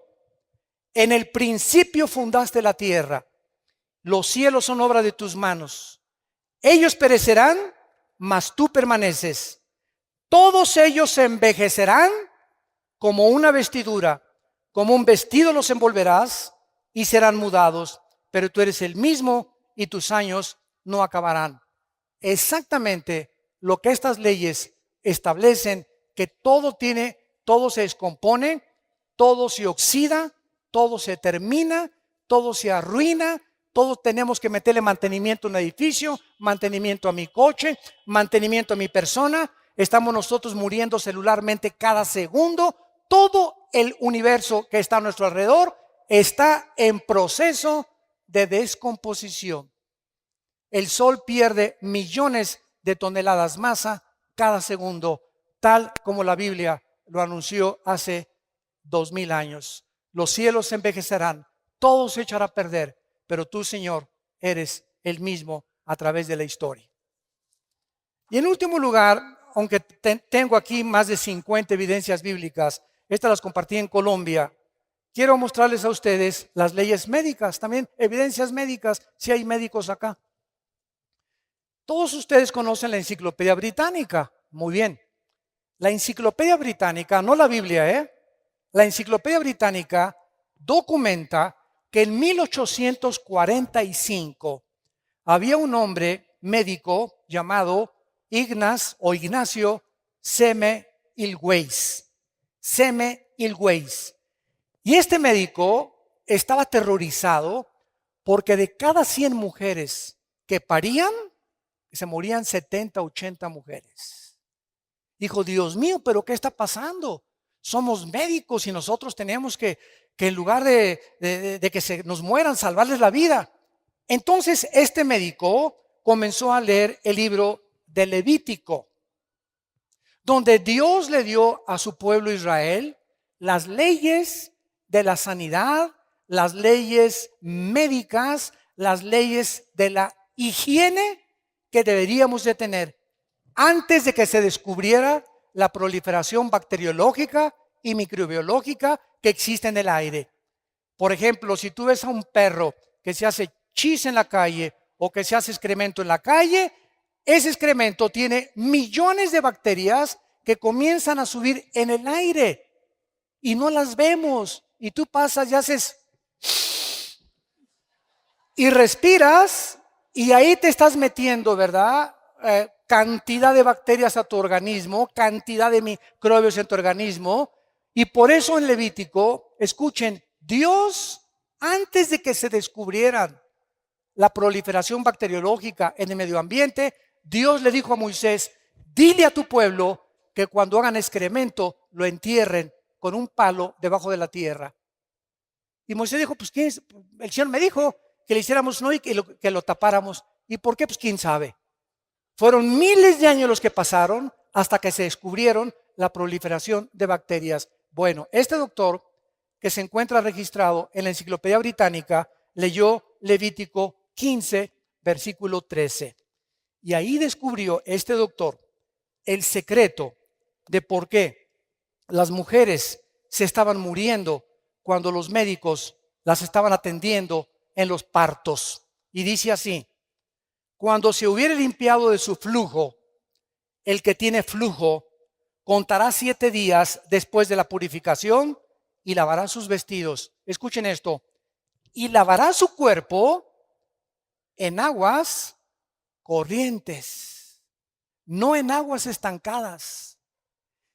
en el principio fundaste la tierra. Los cielos son obra de tus manos. Ellos perecerán, mas tú permaneces. Todos ellos se envejecerán como una vestidura. Como un vestido los envolverás y serán mudados, pero tú eres el mismo y tus años no acabarán. Exactamente lo que estas leyes establecen, que todo se descompone, todo se oxida, todo se termina, todo se arruina, todos tenemos que meterle mantenimiento a un edificio, mantenimiento a mi coche, mantenimiento a mi persona. Estamos nosotros muriendo celularmente cada segundo. Todo el universo que está a nuestro alrededor está en proceso de descomposición. El Sol pierde millones de toneladas masa cada segundo, tal como la Biblia lo anunció hace 2000 años. Los cielos se envejecerán, todo se echará a perder, pero tú, Señor, eres el mismo a través de la historia. Y en último lugar, aunque tengo aquí más de 50 evidencias bíblicas, estas las compartí en Colombia quiero mostrarles a ustedes las leyes médicas, también evidencias médicas, si hay médicos acá. Todos ustedes conocen la Enciclopedia Británica, muy bien. La Enciclopedia Británica, no la Biblia, la Enciclopedia Británica documenta que en 1845 había un hombre médico llamado Ignacio Semmelweis. Y este médico estaba aterrorizado porque de cada 100 mujeres que parían, se morían 70, 80 mujeres. Dijo, Dios mío, ¿pero qué está pasando? Somos médicos y nosotros tenemos que en lugar de que se nos mueran, salvarles la vida. Entonces este médico comenzó a leer el libro de Levítico, donde Dios le dio a su pueblo Israel las leyes de la sanidad, las leyes médicas, las leyes de la higiene que deberíamos de tener antes de que se descubriera la proliferación bacteriológica y microbiológica que existe en el aire. Por ejemplo, si tú ves a un perro que se hace chis en la calle o que se hace excremento en la calle, ese excremento tiene millones de bacterias que comienzan a subir en el aire y no las vemos. Y tú pasas y haces y respiras y ahí te estás metiendo, ¿verdad? Cantidad de bacterias a tu organismo, cantidad de microbios en tu organismo. Y por eso en Levítico, escuchen, Dios, antes de que se descubrieran la proliferación bacteriológica en el medio ambiente, Dios le dijo a Moisés, dile a tu pueblo que cuando hagan excremento lo entierren con un palo debajo de la tierra. Y Moisés dijo, pues ¿quién es? El Señor me dijo que le hiciéramos no y que lo tapáramos. ¿Y por qué? Pues quién sabe. Fueron miles de años los que pasaron hasta que se descubrieron la proliferación de bacterias. Bueno, este doctor que se encuentra registrado en la Enciclopedia Británica leyó Levítico 15, versículo 13. Y ahí descubrió este doctor el secreto de por qué las mujeres se estaban muriendo cuando los médicos las estaban atendiendo en los partos. Y dice así, cuando se hubiere limpiado de su flujo, el que tiene flujo contará 7 días después de la purificación y lavará sus vestidos. Escuchen esto. Y lavará su cuerpo en aguas corrientes, no en aguas estancadas,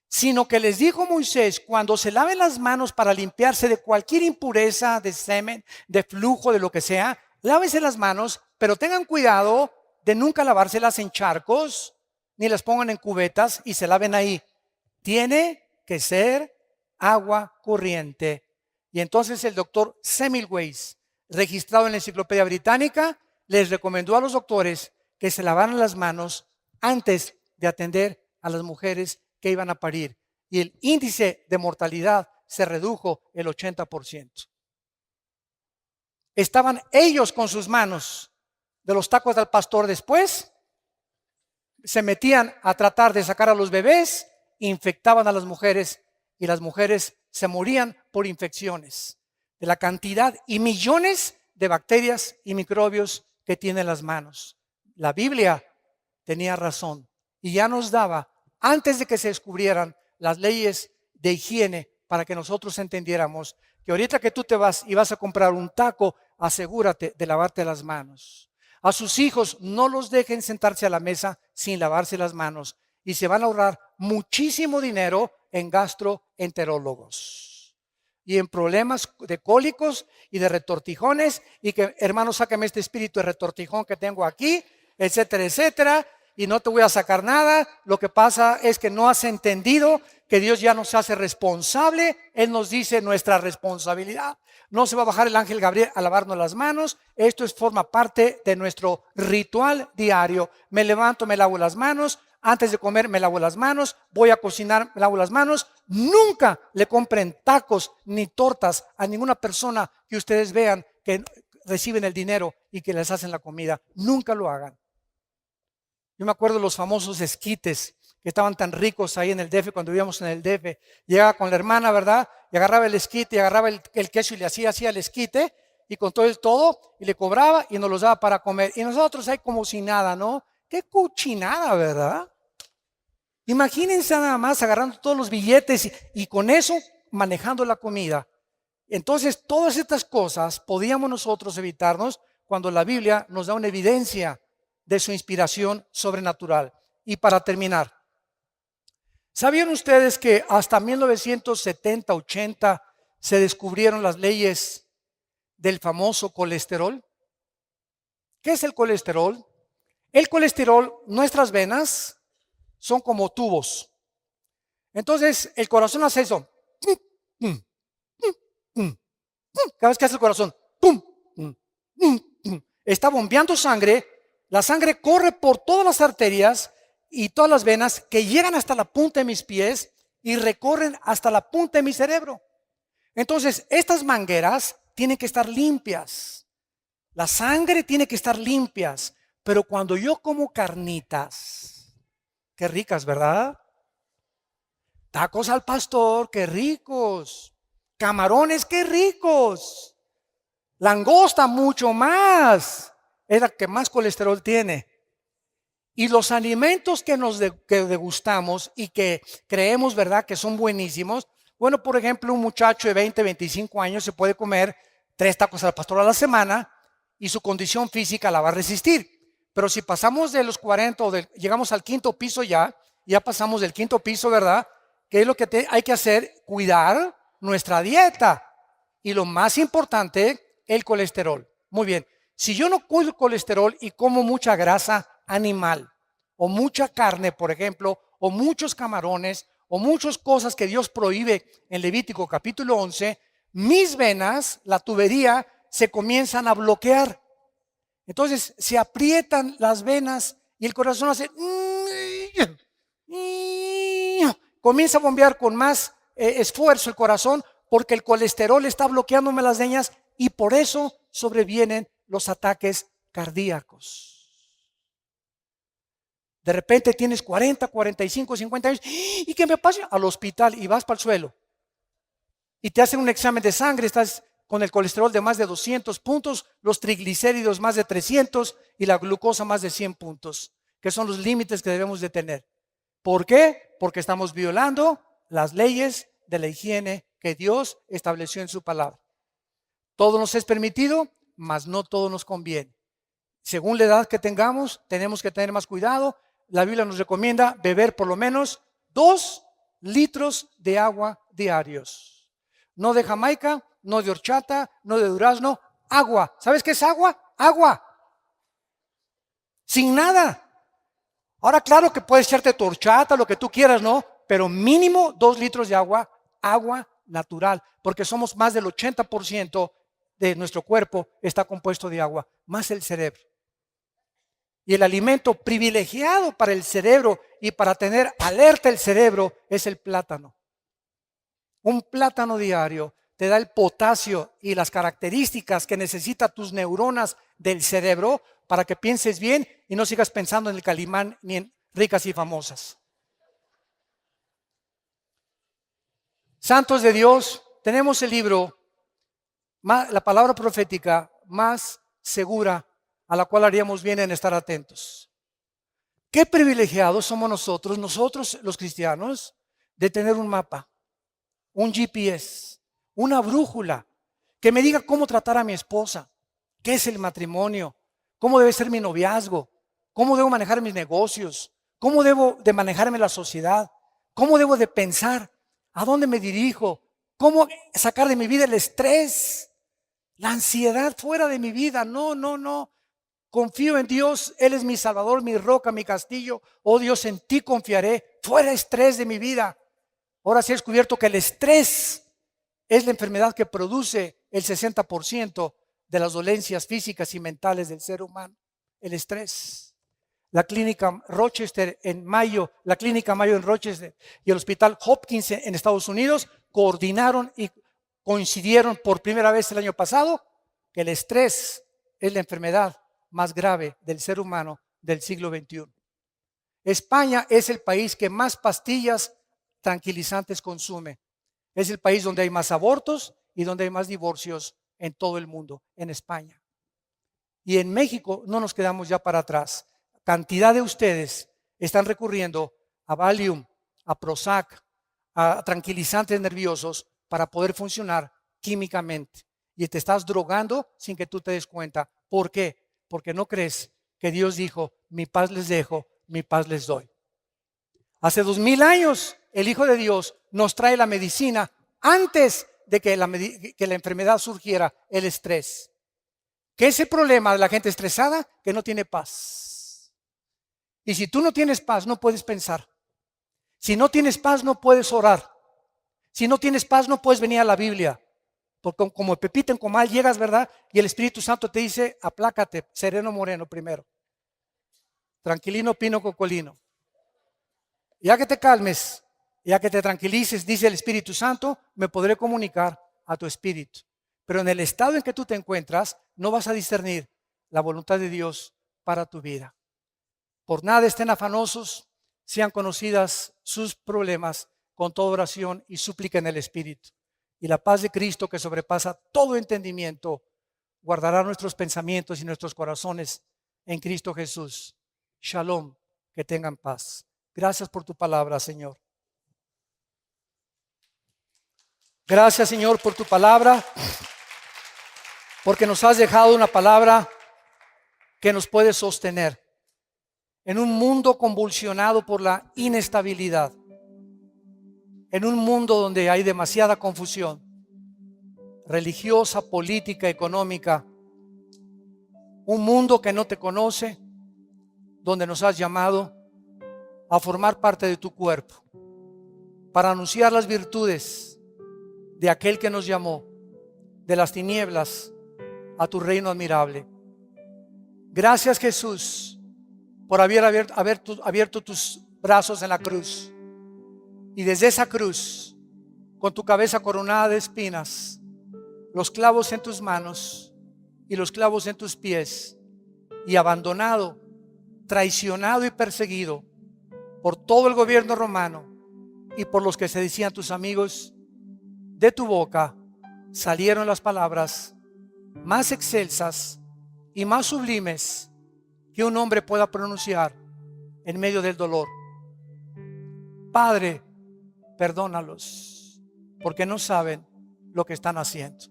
sino que les dijo Moisés, cuando se laven las manos para limpiarse de cualquier impureza, de semen, de flujo, de lo que sea, lávense las manos, pero tengan cuidado de nunca lavárselas en charcos, ni las pongan en cubetas y se laven ahí. Tiene que ser agua corriente. Y entonces el doctor Semmelweis, registrado en la Enciclopedia Británica, les recomendó a los doctores que se lavaran las manos antes de atender a las mujeres que iban a parir. Y el índice de mortalidad se redujo el 80%. Estaban ellos con sus manos de los tacos del pastor después, se metían a tratar de sacar a los bebés, infectaban a las mujeres y las mujeres se morían por infecciones de la cantidad y millones de bacterias y microbios que tienen las manos. La Biblia tenía razón y ya nos daba, antes de que se descubrieran las leyes de higiene, para que nosotros entendiéramos que ahorita que tú te vas y vas a comprar un taco, asegúrate de lavarte las manos. A sus hijos no los dejen sentarse a la mesa sin lavarse las manos y se van a ahorrar muchísimo dinero en gastroenterólogos y en problemas de cólicos y de retortijones y que hermano sácame este espíritu de retortijón que tengo aquí, etcétera, etcétera, y no te voy a sacar nada. Lo que pasa es que no has entendido que Dios ya nos hace responsable. Él nos dice nuestra responsabilidad. No se va a bajar el ángel Gabriel a lavarnos las manos. Esto forma parte de nuestro ritual diario. Me levanto, me lavo las manos. Antes de comer me lavo las manos. Voy a cocinar, me lavo las manos. Nunca le compren tacos ni tortas a ninguna persona que ustedes vean que reciben el dinero y que les hacen la comida. Nunca lo hagan. Yo me acuerdo de los famosos esquites que estaban tan ricos ahí en el DF, cuando vivíamos en el DF. Llegaba con la hermana, ¿verdad? Y agarraba el esquite, y agarraba el queso y le hacía así al esquite, y con todo, y le cobraba y nos los daba para comer. Y nosotros ahí como si nada, ¿no? Qué cochinada, ¿verdad? Imagínense nada más agarrando todos los billetes y con eso manejando la comida. Entonces, todas estas cosas podíamos nosotros evitarnos cuando la Biblia nos da una evidencia de su inspiración sobrenatural. Y para terminar, ¿sabían ustedes que hasta 1970-80 se descubrieron las leyes del famoso colesterol? ¿Qué es el colesterol? El colesterol, nuestras venas son como tubos. Entonces, el corazón hace eso. Cada vez que hace el corazón, está bombeando sangre. La sangre corre por todas las arterias y todas las venas que llegan hasta la punta de mis pies y recorren hasta la punta de mi cerebro. Entonces, estas mangueras tienen que estar limpias. La sangre tiene que estar limpias. Pero cuando yo como carnitas, qué ricas, ¿verdad? Tacos al pastor, qué ricos. Camarones, qué ricos. Langosta, mucho más. Es la que más colesterol tiene. Y los alimentos que que degustamos y que creemos, ¿verdad?, que son buenísimos. Bueno, por ejemplo, un muchacho de 20, 25 años se puede comer 3 tacos al pastor a la semana y su condición física la va a resistir. Pero si pasamos de los 40 o llegamos al 5.º piso ya pasamos del 5.º piso, ¿verdad? ¿Qué es lo que hay que hacer? Cuidar nuestra dieta. Y lo más importante, el colesterol. Muy bien, si yo no cuido el colesterol y como mucha grasa animal, o mucha carne, por ejemplo, o muchos camarones, o muchas cosas que Dios prohíbe en Levítico capítulo 11, mis venas, la tubería, se comienzan a bloquear. Entonces se aprietan las venas y el corazón hace... Comienza a bombear con más esfuerzo el corazón porque el colesterol está bloqueándome las venas y por eso sobrevienen los ataques cardíacos. De repente tienes 40, 45, 50 años y ¿qué me pasa? Al hospital y vas para el suelo y te hacen un examen de sangre, estás con el colesterol de más de 200 puntos, los triglicéridos más de 300 y la glucosa más de 100 puntos, que son los límites que debemos de tener. ¿Por qué? Porque estamos violando las leyes de la higiene que Dios estableció en su palabra. Todo nos es permitido, mas no todo nos conviene. Según la edad que tengamos, tenemos que tener más cuidado. La Biblia nos recomienda beber por lo menos 2 litros de agua diarios. No de Jamaica, no de horchata, no de durazno, agua. ¿Sabes qué es agua? Agua. Sin nada. Ahora, claro que puedes echarte tu horchata, lo que tú quieras, ¿no? Pero mínimo 2 litros de agua, agua natural, porque somos más del 80% de nuestro cuerpo está compuesto de agua, más el cerebro. Y el alimento privilegiado para el cerebro y para tener alerta el cerebro es el plátano. Un plátano diario te da el potasio y las características que necesitan tus neuronas del cerebro para que pienses bien y no sigas pensando en el Calimán ni en ricas y famosas. Santos de Dios, tenemos el libro, la palabra profética más segura a la cual haríamos bien en estar atentos. Qué privilegiados somos nosotros los cristianos, de tener un mapa, un GPS, una brújula que me diga cómo tratar a mi esposa, qué es el matrimonio, cómo debe ser mi noviazgo, cómo debo manejar mis negocios, cómo debo de manejarme en la sociedad, cómo debo de pensar, a dónde me dirijo, cómo sacar de mi vida el estrés, la ansiedad fuera de mi vida. No. Confío en Dios, Él es mi Salvador, mi roca, mi castillo. Oh Dios, en ti confiaré. Fuera estrés de mi vida. Ahora se ha descubierto que el estrés es la enfermedad que produce el 60% de las dolencias físicas y mentales del ser humano. El estrés. La clínica Rochester en Mayo, la clínica Mayo en Rochester y el hospital Hopkins en Estados Unidos coordinaron y coincidieron por primera vez el año pasado que el estrés es la enfermedad más grave del ser humano del siglo XXI. España es el país que más pastillas tranquilizantes consume. Es el país donde hay más abortos y donde hay más divorcios en todo el mundo, en España. Y en México no nos quedamos ya para atrás. Cantidad de ustedes están recurriendo a Valium, a Prozac, a tranquilizantes nerviosos para poder funcionar químicamente. Y te estás drogando sin que tú te des cuenta. ¿Por qué? Porque no crees que Dios dijo, mi paz les dejo, mi paz les doy. Hace 2000 años el Hijo de Dios nos trae la medicina antes de que la enfermedad surgiera, el estrés. ¿Qué es el problema de la gente estresada? Que no tiene paz. Y si tú no tienes paz, no puedes pensar. Si no tienes paz, no puedes orar. Si no tienes paz, no puedes venir a la Biblia. Porque como Pepito en Comal llegas, ¿verdad? Y el Espíritu Santo te dice, aplácate, sereno moreno primero. Tranquilino, pino, cocolino. Ya que te calmes, ya que te tranquilices, dice el Espíritu Santo, me podré comunicar a tu espíritu. Pero en el estado en que tú te encuentras, no vas a discernir la voluntad de Dios para tu vida. Por nada estén afanosos, sean conocidas sus problemas con toda oración y súplica en el Espíritu. Y la paz de Cristo, que sobrepasa todo entendimiento, guardará nuestros pensamientos y nuestros corazones en Cristo Jesús. Shalom, que tengan paz. Gracias por tu palabra, Señor. Gracias, Señor, por tu palabra, porque nos has dejado una palabra que nos puede sostener en un mundo convulsionado por la inestabilidad, en un mundo donde hay demasiada confusión religiosa, política, económica, un mundo que no te conoce, donde nos has llamado a formar parte de tu cuerpo para anunciar las virtudes de aquel que nos llamó de las tinieblas a tu reino admirable. Gracias, Jesús, por haber abierto tus brazos en la cruz, y desde esa cruz, con tu cabeza coronada de espinas, los clavos en tus manos y los clavos en tus pies, y abandonado, traicionado y perseguido por todo el gobierno romano y por los que se decían tus amigos, de tu boca salieron las palabras más excelsas y más sublimes que un hombre pueda pronunciar en medio del dolor. Padre, perdónalos, porque no saben lo que están haciendo.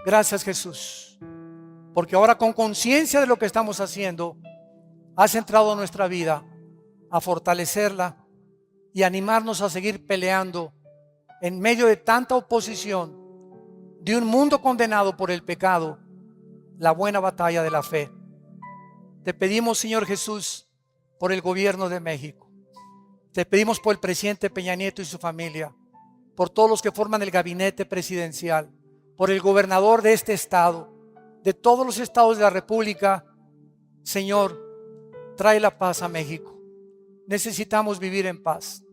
Gracias, Jesús, porque ahora, con conciencia de lo que estamos haciendo, has entrado a nuestra vida a fortalecerla y animarnos a seguir peleando en medio de tanta oposición de un mundo condenado por el pecado, la buena batalla de la fe. Te pedimos, Señor Jesús, por el gobierno de México. Te pedimos por el presidente Peña Nieto y su familia, por todos los que forman el gabinete presidencial, por el gobernador de este estado, de todos los estados de la República. Señor, trae la paz a México. Necesitamos vivir en paz.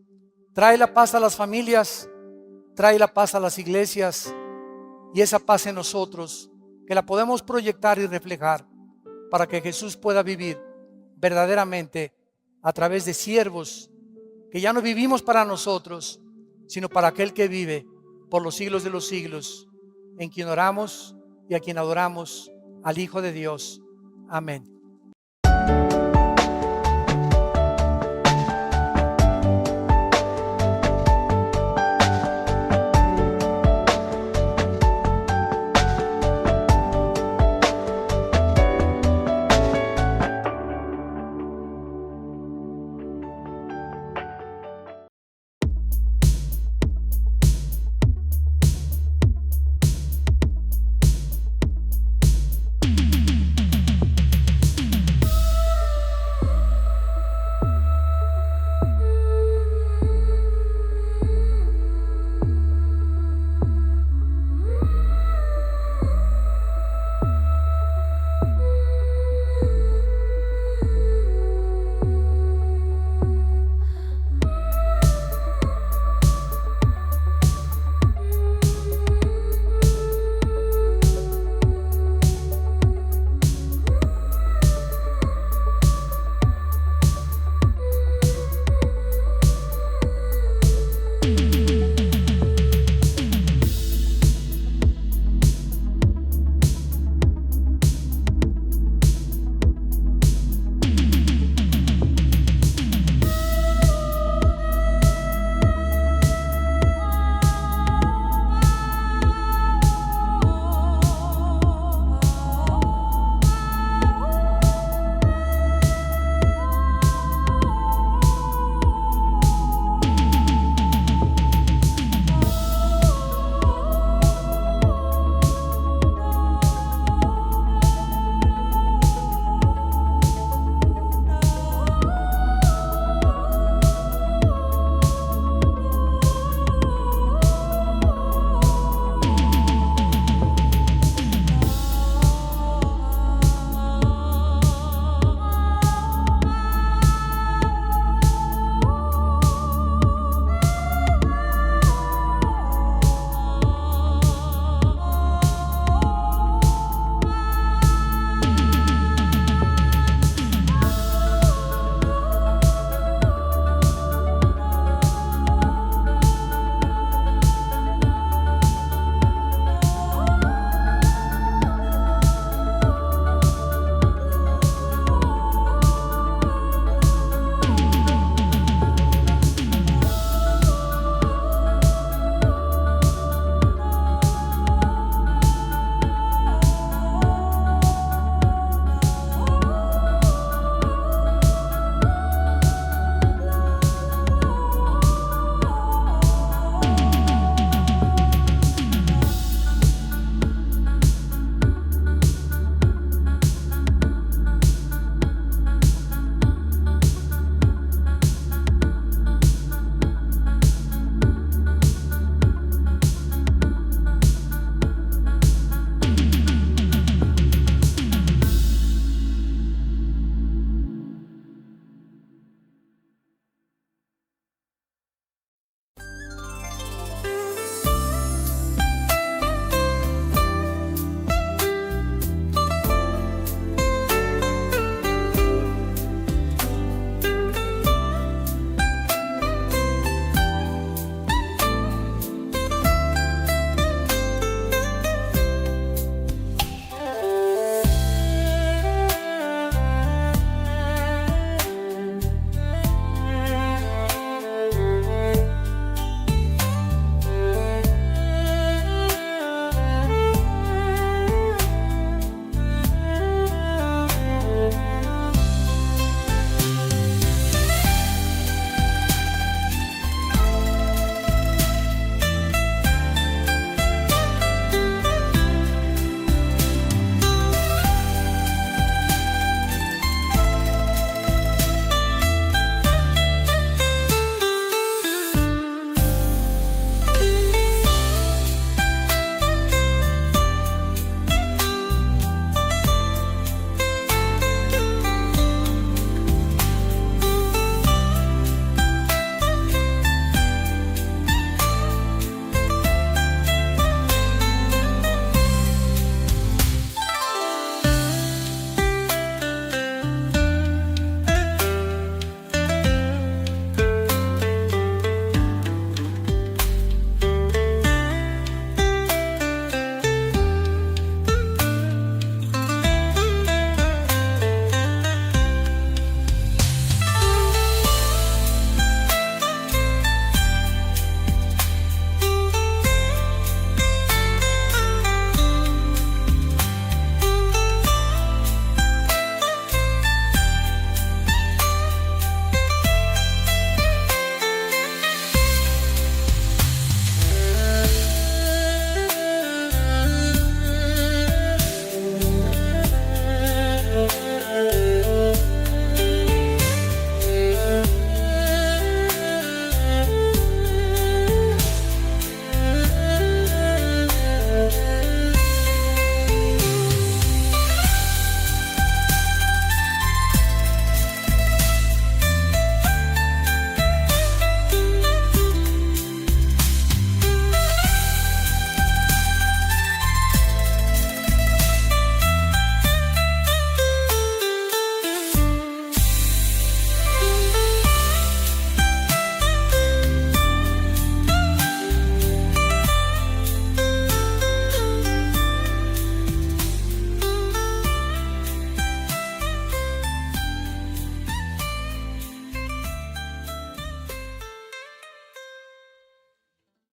Trae la paz a las familias, trae la paz a las iglesias, y esa paz en nosotros, que la podemos proyectar y reflejar para que Jesús pueda vivir verdaderamente a través de siervos que ya no vivimos para nosotros, sino para aquel que vive por los siglos de los siglos, en quien oramos y a quien adoramos, al Hijo de Dios. Amén.